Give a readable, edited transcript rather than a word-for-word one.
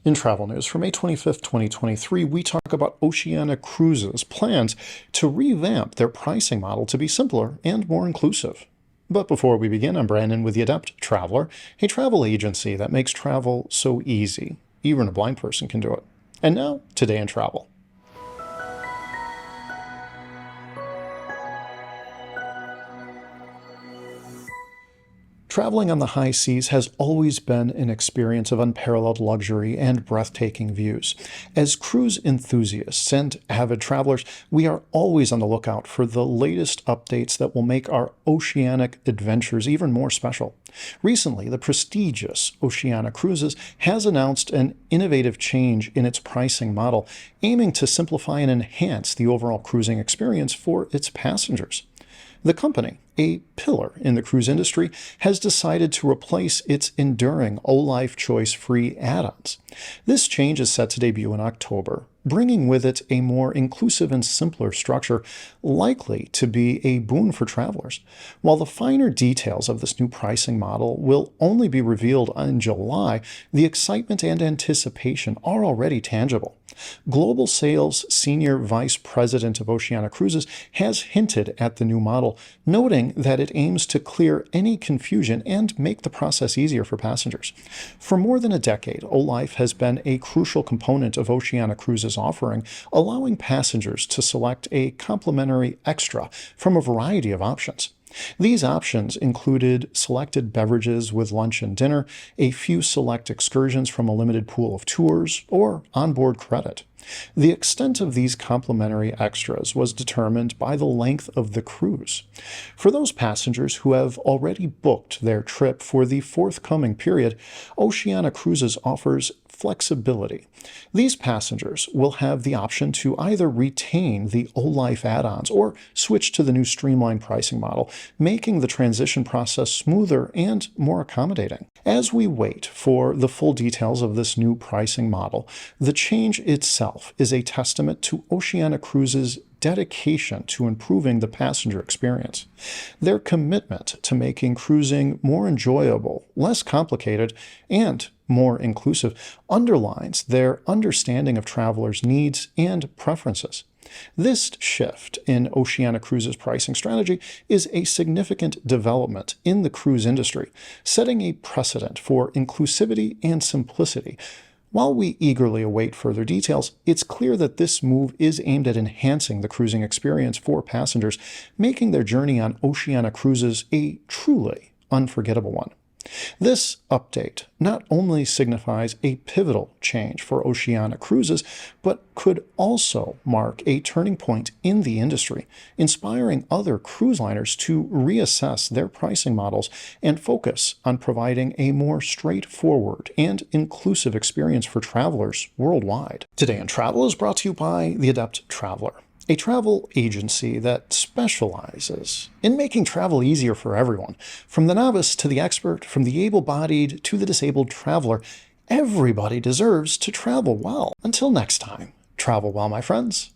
In travel news for May 25th, 2023, we talk about Oceania Cruises' plans to revamp their pricing model to be simpler and more inclusive. But before we begin, I'm Brandon with the Adept Traveler, a travel agency that makes travel so easy. Even a blind person can do it. And now, today in travel. Traveling on the high seas has always been an experience of unparalleled luxury and breathtaking views. As cruise enthusiasts and avid travelers, we are always on the lookout for the latest updates that will make our oceanic adventures even more special. Recently, the prestigious Oceania Cruises has announced an innovative change in its pricing model, aiming to simplify and enhance the overall cruising experience for its passengers. The company, a pillar in the cruise industry, has decided to replace its enduring Olife choice-free add-ons. This change is set to debut in October, bringing with it a more inclusive and simpler structure, likely to be a boon for travelers. While the finer details of this new pricing model will only be revealed in July, the excitement and anticipation are already tangible. Global Sales Senior Vice President of Oceania Cruises has hinted at the new model, noting that it aims to clear any confusion and make the process easier for passengers. For more than a decade, Olife has been a crucial component of Oceania Cruises' offering, allowing passengers to select a complimentary extra from a variety of options. These options included selected beverages with lunch and dinner, a few select excursions from a limited pool of tours, or onboard credit. The extent of these complimentary extras was determined by the length of the cruise. For those passengers who have already booked their trip for the forthcoming period, Oceania Cruises offers flexibility. These passengers will have the option to either retain the Olife add-ons or switch to the new streamlined pricing model, making the transition process smoother and more accommodating. As we wait for the full details of this new pricing model, the change itself is a testament to Oceania Cruises' dedication to improving the passenger experience. Their commitment to making cruising more enjoyable, less complicated, and more inclusive underlines their understanding of travelers' needs and preferences. This shift in Oceania Cruises' pricing strategy is a significant development in the cruise industry, setting a precedent for inclusivity and simplicity. While we eagerly await further details, it's clear that this move is aimed at enhancing the cruising experience for passengers, making their journey on Oceania Cruises a truly unforgettable one. This update not only signifies a pivotal change for Oceania Cruises, but could also mark a turning point in the industry, inspiring other cruise liners to reassess their pricing models and focus on providing a more straightforward and inclusive experience for travelers worldwide. Today in Travel is brought to you by the Adept Traveler, a travel agency that specializes in making travel easier for everyone. From the novice to the expert, from the able-bodied to the disabled traveler, everybody deserves to travel well. Until next time, travel well, my friends.